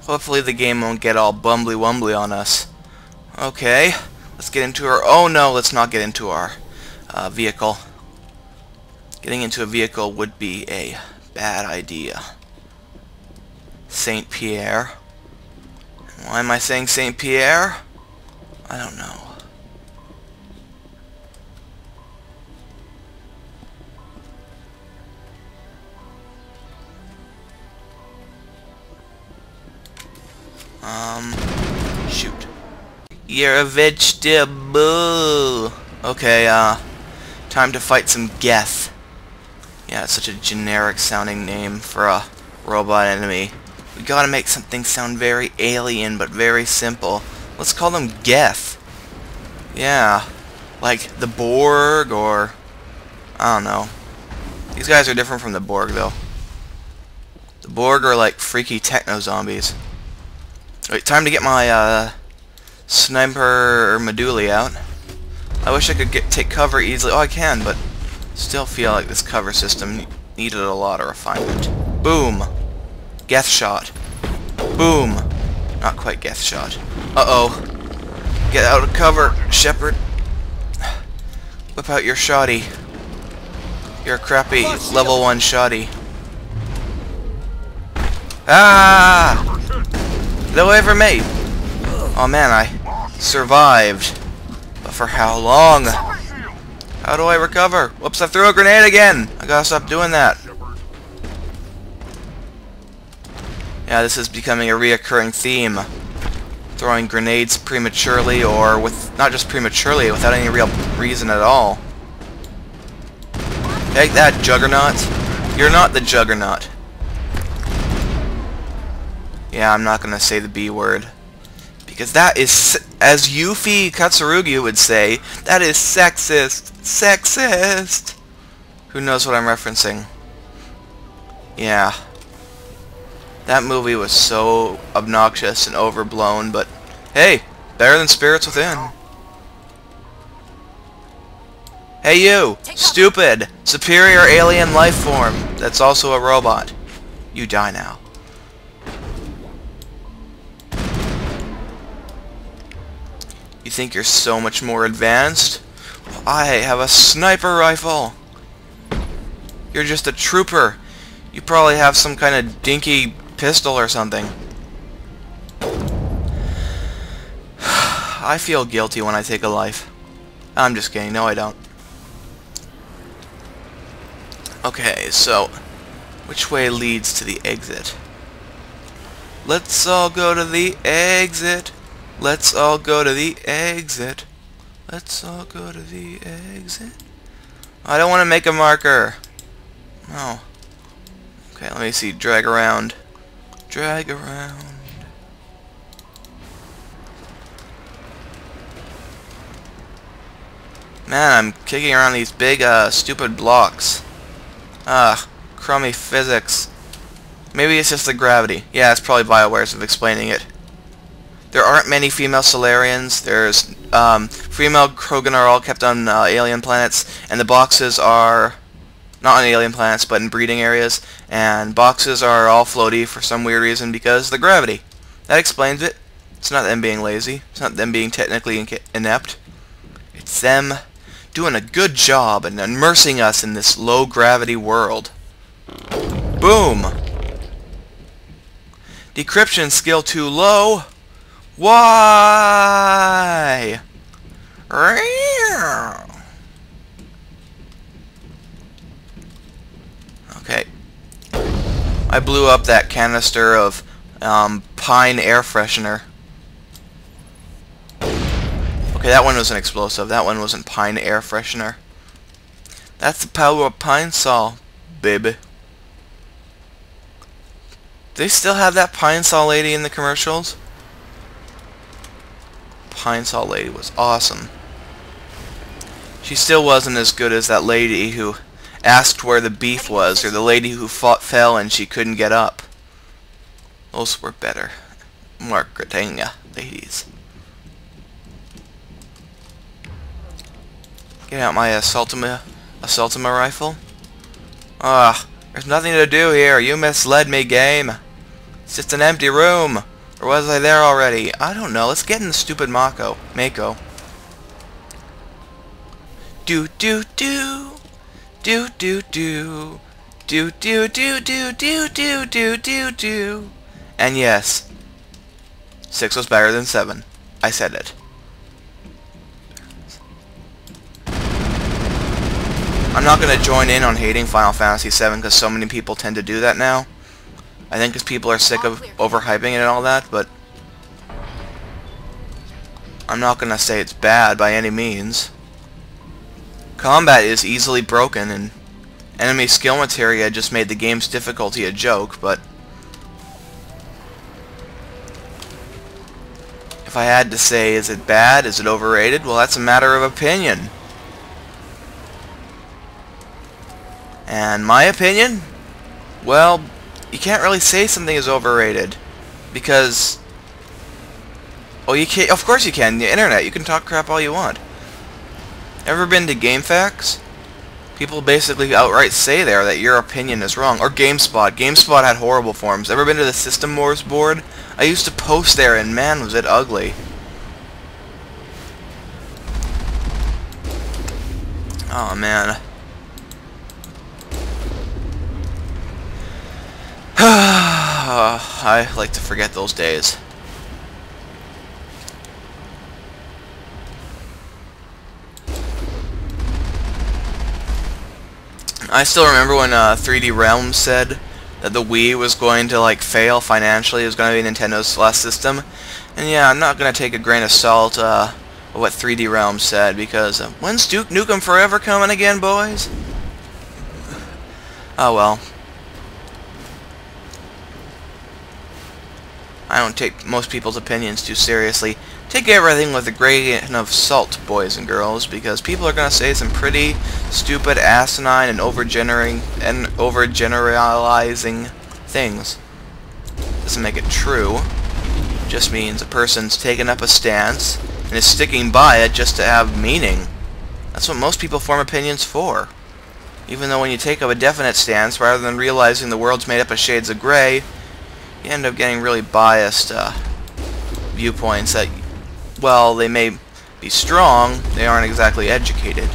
Hopefully the game won't get all bumbly-wumbly on us. Okay, let's get into our... Oh no, let's not get into our vehicle. Getting into a vehicle would be a bad idea. Saint Pierre. Why am I saying Saint Pierre? I don't know. Shoot. You're a vegetable. Okay, time to fight some Geth. Yeah, it's such a generic sounding name for a robot enemy. We gotta make something sound very alien, but very simple. Let's call them Geth. Yeah, like the Borg, or... I don't know. These guys are different from the Borg, though. The Borg are like freaky techno-zombies. Wait, time to get my, sniper medulla out. I wish I could take cover easily. Oh, I can, but still feel like this cover system needed a lot of refinement. Boom! Geth shot. Boom! Not quite Geth shot. Uh-oh. Get out of cover, Shepard. Whip out your shoddy. Your crappy level 1 shoddy. Ah! Get away from me! Oh man, I survived. But for how long? How do I recover? Whoops, I threw a grenade again! I gotta stop doing that. Yeah, this is becoming a reoccurring theme. Throwing grenades prematurely, or with not just prematurely, without any real reason at all. Take that, Juggernaut. You're not the Juggernaut. Yeah, I'm not gonna say the B word. Because that is, as Yuffie Katsurugi would say, that is sexist. Sexist! Who knows what I'm referencing? Yeah. That movie was so obnoxious and overblown, but hey, better than Spirits Within. Hey you! Stupid! Superior alien life form that's also a robot. You die now. You think you're so much more advanced? Well, I have a sniper rifle! You're just a trooper. You probably have some kind of dinky pistol or something. I feel guilty when I take a life. I'm just kidding. No, I don't. Okay, so which way leads to the exit? Let's all go to the exit. Let's all go to the exit. Let's all go to the exit. I don't want to make a marker. Oh. Okay, let me see. Drag around. Drag around. Man, I'm kicking around these big, stupid blocks. Crummy physics. Maybe it's just the gravity. Yeah, it's probably BioWare's of explaining it. There aren't many female Solarians. There's, female Krogan are all kept on, alien planets, and the boxes are not on alien planets, but in breeding areas, and boxes are all floaty for some weird reason because of the gravity. That explains it. It's not them being lazy. It's not them being technically inept. It's them doing a good job and immersing us in this low-gravity world. Boom! Decryption skill too low? Why? Okay. I blew up that canister of pine air freshener. Okay, that one was an explosive. That one wasn't pine air freshener. That's the power of Pine Sol, baby. Do they still have that Pine Sol lady in the commercials? Pine Sol lady was awesome. She still wasn't as good as that lady who asked where the beef was, or the lady who fell and she couldn't get up. Those were better. Marketing ladies. Get out my Assaultima rifle. There's nothing to do here. You misled me, game. It's just an empty room. Or was I there already? I don't know. Let's get in the stupid Mako. Do do do. Do do do. Do do do do do do do do do. And yes, 6 was better than 7. I said it. I'm not going to join in on hating Final Fantasy VII because so many people tend to do that now. I think because people are sick of overhyping it and all that, but I'm not going to say it's bad by any means. Combat is easily broken, and enemy skill materia just made the game's difficulty a joke, but if I had to say, is it bad? Is it overrated? Well, that's a matter of opinion. And my opinion? Well, you can't really say something is overrated. Because... oh, you can't... of course you can. The internet. You can talk crap all you want. Ever been to GameFAQs? People basically outright say there that your opinion is wrong. Or GameSpot. GameSpot had horrible forums. Ever been to the System Wars board? I used to post there and man was it ugly. Oh man. I like to forget those days. I still remember when 3D Realms said that the Wii was going to like fail financially. It was going to be Nintendo's last system. And yeah, I'm not going to take a grain of salt of what 3D Realms said, because when's Duke Nukem Forever coming again, boys? Oh well. I don't take most people's opinions too seriously. Take everything with a grain of salt, boys and girls, because people are going to say some pretty stupid, asinine, and overgeneralizing things. Doesn't make it true. Just means a person's taken up a stance and is sticking by it just to have meaning. That's what most people form opinions for. Even though when you take up a definite stance, rather than realizing the world's made up of shades of gray, you end up getting really biased viewpoints that, well, they may be strong, they aren't exactly educated.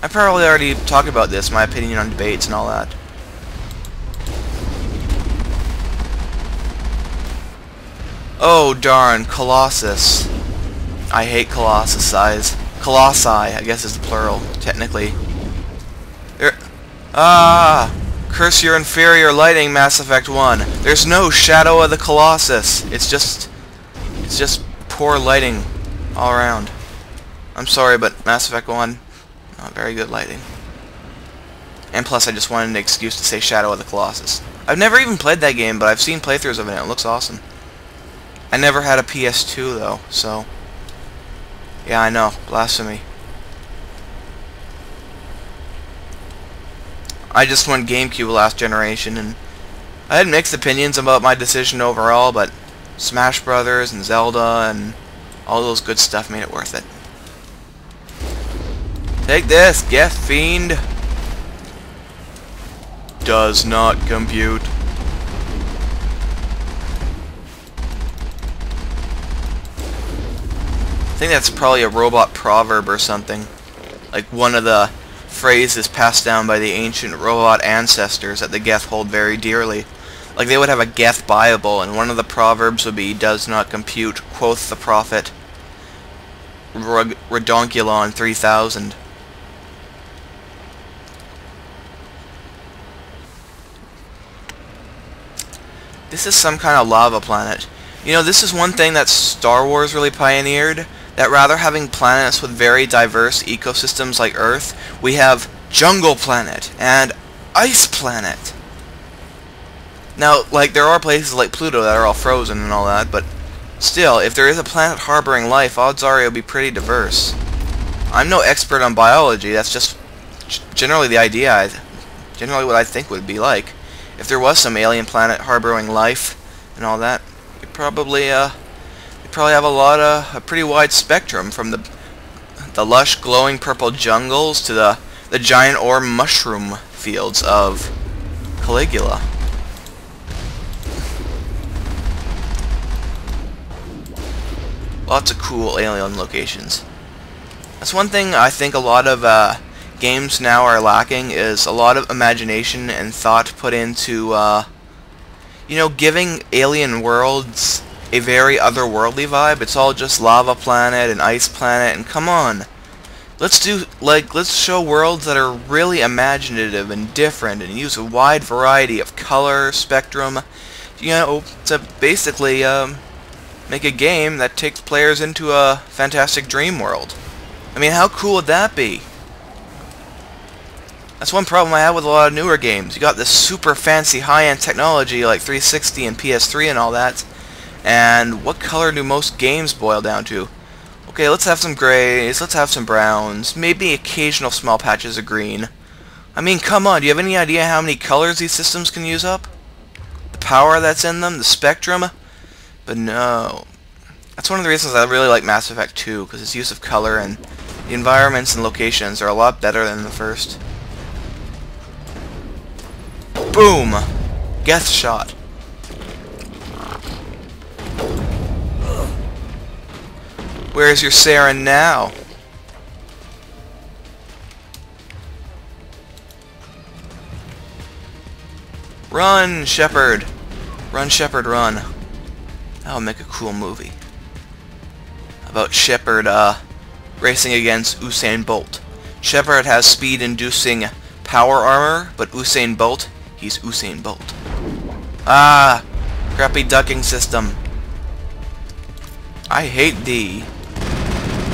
I probably already talked about this, my opinion on debates and all that. Oh darn, Colossus. I hate Colossus size. Colossi, I guess is the plural, technically. Curse your inferior lighting, Mass Effect 1. There's no Shadow of the Colossus. It's just poor lighting all around. I'm sorry, but Mass Effect 1, not very good lighting. And plus, I just wanted an excuse to say Shadow of the Colossus. I've never even played that game, but I've seen playthroughs of it, and it looks awesome. I never had a PS2, though, so... yeah, I know. Blasphemy. I just won GameCube last generation, and I had mixed opinions about my decision overall, but Smash Brothers and Zelda and all those good stuff made it worth it. Take this, Geth Fiend. Does not compute. I think that's probably a robot proverb or something. Like one of the phrases passed down by the ancient robot ancestors that the Geth hold very dearly. Like they would have a Geth Bible, and one of the proverbs would be, does not compute, quoth the prophet Redonkulon 3000. This is some kind of lava planet. You know, this is one thing that Star Wars really pioneered, that rather having planets with very diverse ecosystems like Earth, we have Jungle Planet and Ice Planet. Now, like, there are places like Pluto that are all frozen and all that, but still, if there is a planet harboring life, odds are it'll be pretty diverse. I'm no expert on biology, that's just generally the idea, generally what I think would be like. If there was some alien planet harboring life and all that, you'd probably have a pretty wide spectrum, from the lush glowing purple jungles to the giant orb mushroom fields of Caligula. Lots of cool alien locations. That's one thing I think a lot of games now are lacking, is a lot of imagination and thought put into, you know, giving alien worlds a very otherworldly vibe. It's all just lava planet and ice planet, and come on. Let's show worlds that are really imaginative and different and use a wide variety of color, spectrum, you know, to basically make a game that takes players into a fantastic dream world. I mean, how cool would that be? That's one problem I have with a lot of newer games. You got this super fancy high-end technology like 360 and PS3 and all that, and what color do most games boil down to? Okay, let's have some grays, let's have some browns, maybe occasional small patches of green. I mean, come on, do you have any idea how many colors these systems can use up? The power that's in them, the spectrum? But no. That's one of the reasons I really like Mass Effect 2, because its use of color and the environments and locations are a lot better than the first. Boom! Geth shot. Where's your Saren now? Run, Shepard! Run, Shepard, run. That'll make a cool movie. About Shepard, racing against Usain Bolt. Shepard has speed-inducing power armor, but Usain Bolt, he's Usain Bolt. Ah! Crappy ducking system. I hate thee.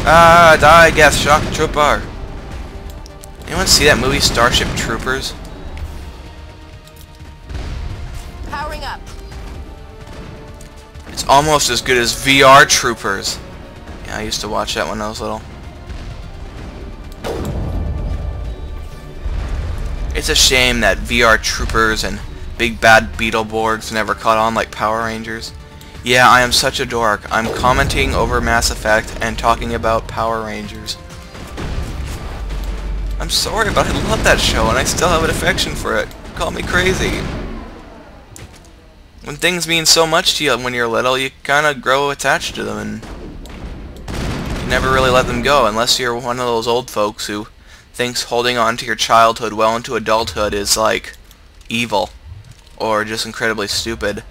Ah, die, Geth Shock Trooper. Anyone see that movie Starship Troopers? Powering up. It's almost as good as VR Troopers. Yeah, I used to watch that when I was little. It's a shame that VR Troopers and Big Bad Beetleborgs never caught on like Power Rangers. Yeah, I am such a dork. I'm commenting over Mass Effect and talking about Power Rangers. I'm sorry, but I love that show and I still have an affection for it. Call me crazy. When things mean so much to you when you're little, you kinda grow attached to them and you never really let them go, unless you're one of those old folks who thinks holding on to your childhood well into adulthood is like evil or just incredibly stupid.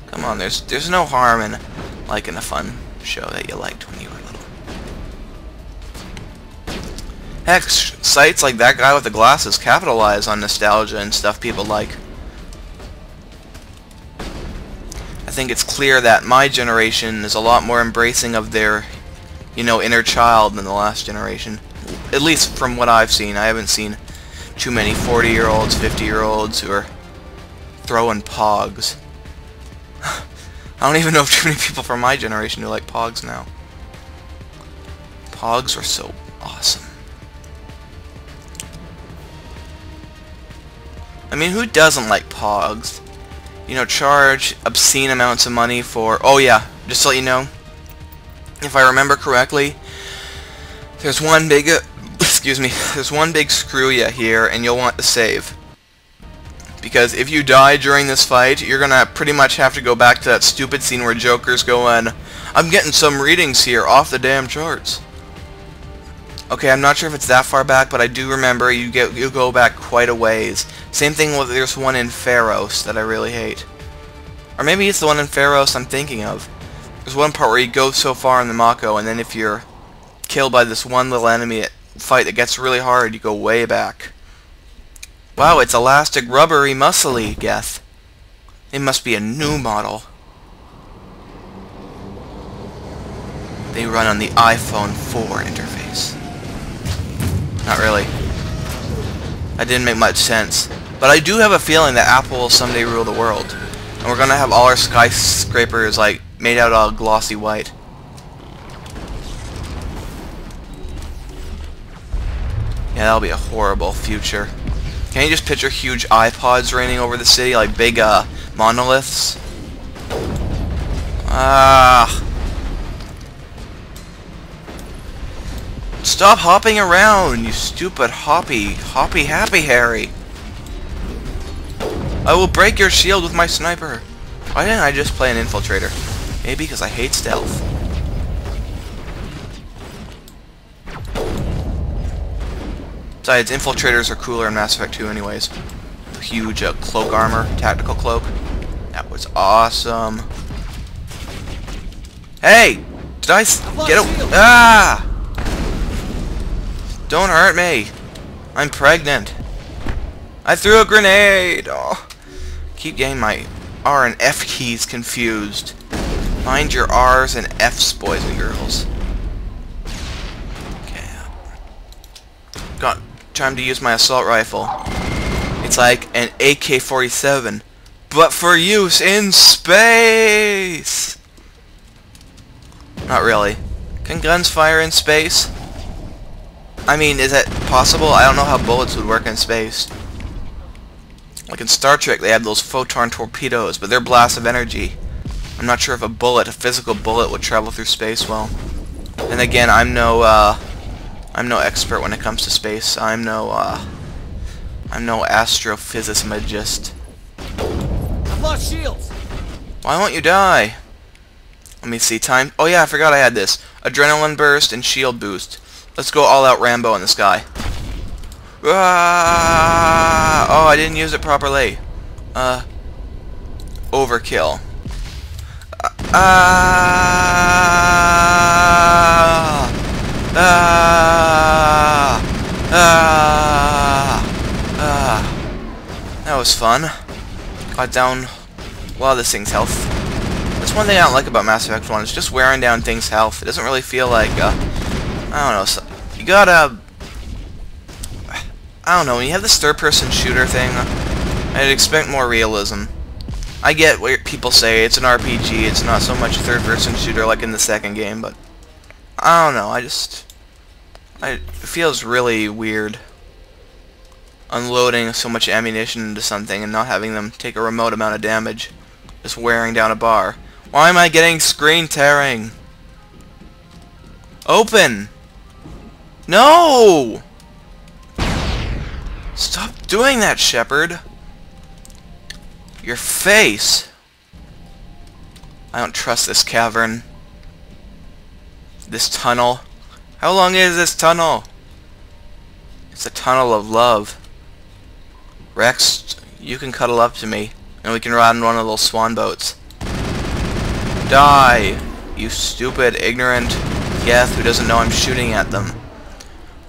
Come on, there's no harm in liking a fun show that you liked when you were little. Heck, sites like that guy with the glasses capitalize on nostalgia and stuff people like. I think it's clear that my generation is a lot more embracing of their, you know, inner child than the last generation. At least from what I've seen. I haven't seen too many 40-year-olds, 50-year-olds who are throwing pogs. I don't even know of too many people from my generation who like pogs now. Pogs are so awesome. I mean, who doesn't like pogs? You know, charge obscene amounts of money for... Oh yeah, just to let you know, if I remember correctly, there's one big... excuse me, there's one big screw ya here, and you'll want to save. Because if you die during this fight, you're gonna pretty much have to go back to that stupid scene where Joker's going, I'm getting some readings here off the damn charts. Okay, I'm not sure if it's that far back, but I do remember you go back quite a ways. Same thing with, there's one in Pharos that I really hate. Or maybe it's the one in Pharos I'm thinking of. There's one part where you go so far in the Mako, and then if you're killed by this one little enemy fight that gets really hard, you go way back. Wow, it's elastic, rubbery, muscly, Geth. It must be a new model. They run on the iPhone 4 interface. Not really. That didn't make much sense. But I do have a feeling that Apple will someday rule the world. And we're gonna have all our skyscrapers, like, made out of glossy white. Yeah, that'll be a horrible future. Can you just picture huge iPods raining over the city, like big, monoliths? Ah. Stop hopping around, you stupid happy Harry. I will break your shield with my sniper. Why didn't I just play an infiltrator? Maybe because I hate stealth. Besides, infiltrators are cooler in Mass Effect 2 anyways. Huge cloak armor, tactical cloak. That was awesome. Hey! Did I get a... Ah! Don't hurt me. I'm pregnant. I threw a grenade! Oh. Keep getting my R and F keys confused. Mind your R's and F's, boys and girls. Okay. Got time to use my assault rifle. It's like an AK-47, but for use in space! Not really. Can guns fire in space? I mean, is that possible? I don't know how bullets would work in space. Like in Star Trek, they have those photon torpedoes, but they're blasts of energy. I'm not sure if a physical bullet, would travel through space well. And again, I'm no expert when it comes to space. I'm no astrophysicist. I've lost shields. Why won't you die? Let me see. Time. Oh yeah, I forgot I had this. Adrenaline burst and shield boost. Let's go all out Rambo in the sky. Ah! Oh, I didn't use it properly. Overkill. That was fun. Got down a lot of this thing's health. That's one thing I don't like about Mass Effect 1. It's just wearing down things' health. It doesn't really feel like, I don't know, so you gotta... I don't know, when you have this third-person shooter thing, I'd expect more realism. I get what people say, it's an RPG, it's not so much a third-person shooter like in the second game, but... I don't know, it feels really weird unloading so much ammunition into something and not having them take a remote amount of damage. Just wearing down a bar. Why am I getting screen tearing? Open! No! Stop doing that, Shepard. Your face. I don't trust this cavern. This tunnel. How long is this tunnel? It's a tunnel of love. Rex, you can cuddle up to me, and we can ride in one of those swan boats. Die, you stupid, ignorant Geth who doesn't know I'm shooting at them.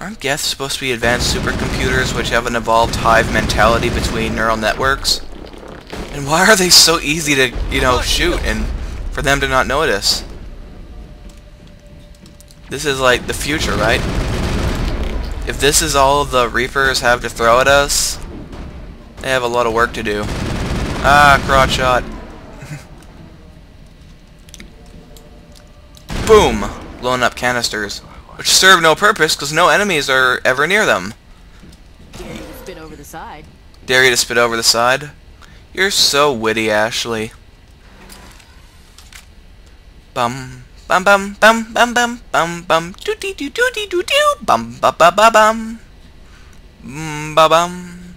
Aren't Geths supposed to be advanced supercomputers which have an evolved hive mentality between neural networks? And why are they so easy to, shoot and for them to not notice? This is like the future, right? If this is all the Reapers have to throw at us, they have a lot of work to do. Ah, crotch shot. Boom! Blown up canisters. Which serve no purpose because no enemies are ever near them. Dare you to spit over the side? Dare you to spit over the side? You're so witty, Ashley. Bum bum bum bum bum bum bum bum doo doo doo doo doo doo doo bum ba ba ba bum ba bum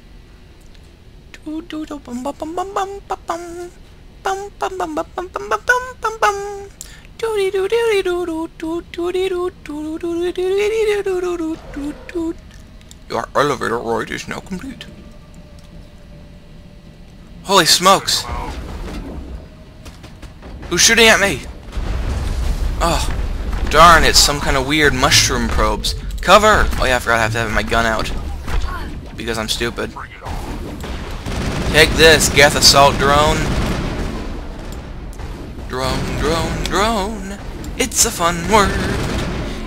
doo doo doo bum ba bum bum bum ba bum bum bum bum bum bum bum bum bum bum. Your elevator ride is now complete. Holy smokes! Who's shooting at me? Oh, darn, it's some kind of weird mushroom probes. Cover! Oh yeah, I forgot I have to have my gun out. Because I'm stupid. Take this, Geth assault drone. Drone, drone, drone. It's a fun word.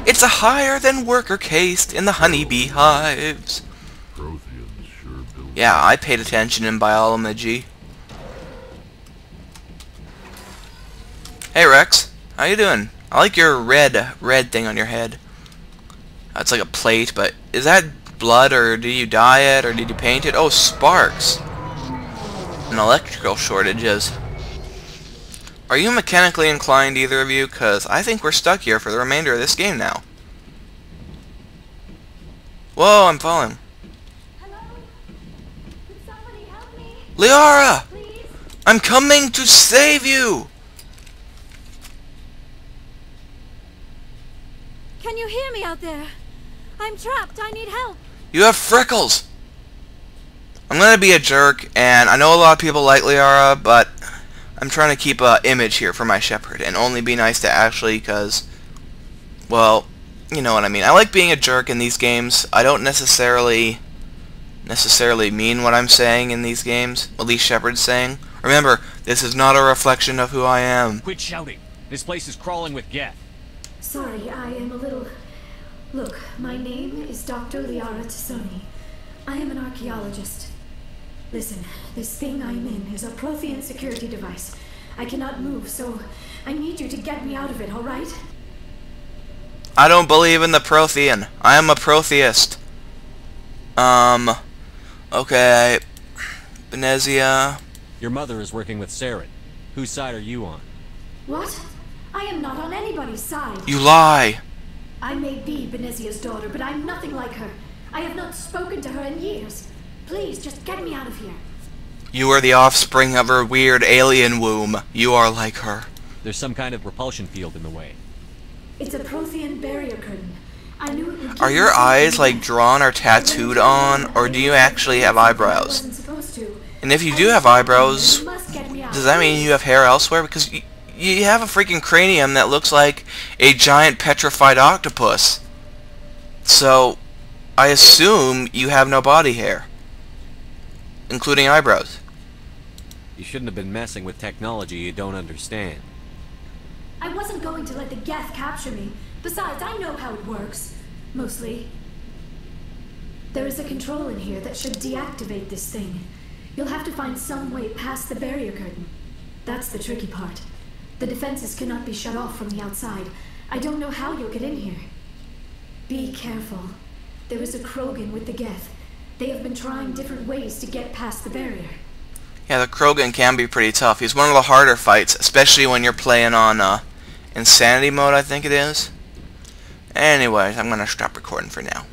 It's a higher than worker cased in the honeybee hives. Yeah, I paid attention in biology. Hey Rex, how you doing? I like your red thing on your head. It's like a plate, but is that blood, or did you dye it, or did you paint it? Oh, sparks. And electrical shortages. Are you mechanically inclined, either of you? Because I think we're stuck here for the remainder of this game now. Whoa, I'm falling. Hello? Could somebody help me? Liara! Please? I'm coming to save you! Can you hear me out there? I'm trapped. I need help. You have freckles! I'm gonna be a jerk, and I know a lot of people like Liara, but I'm trying to keep a image here for my shepherd, and only be nice to Ashley, because, well, you know what I mean. I like being a jerk in these games. I don't necessarily mean what I'm saying in these games. At least Shepard's saying. Remember, this is not a reflection of who I am. Quit shouting. This place is crawling with geth. Sorry, I am a little... Look, my name is Dr. Liara Tassoni. I am an archaeologist. Listen, this thing I'm in is a Prothean security device. I cannot move, so I need you to get me out of it, alright? I don't believe in the Prothean. I am a Protheist. Okay. Benezia. Your mother is working with Saren. Whose side are you on? What? I am not on anybody's side. You lie. I may be Benezia's daughter, but I'm nothing like her. I have not spoken to her in years. Please, just get me out of here. You are the offspring of her weird alien womb. You are like her. There's some kind of repulsion field in the way. It's a Prothean barrier curtain. I knew it would give Are your me something eyes to like get. drawn or tattooed on, or do you actually have I eyebrows? wasn't supposed to. And if you do have eyebrows, You must get me out. does that mean you have hair elsewhere? Because you have a freaking cranium that looks like a giant petrified octopus. So, I assume you have no body hair, including eyebrows. You shouldn't have been messing with technology you don't understand. I wasn't going to let the Geth capture me. Besides, I know how it works. Mostly. There is a control in here that should deactivate this thing. You'll have to find some way past the barrier curtain. That's the tricky part. The defenses cannot be shut off from the outside. I don't know how you'll get in here. Be careful. There is a Krogan with the Geth. They have been trying different ways to get past the barrier. Yeah, the Krogan can be pretty tough. He's one of the harder fights, especially when you're playing on Insanity mode, I think it is. Anyways, I'm going to stop recording for now.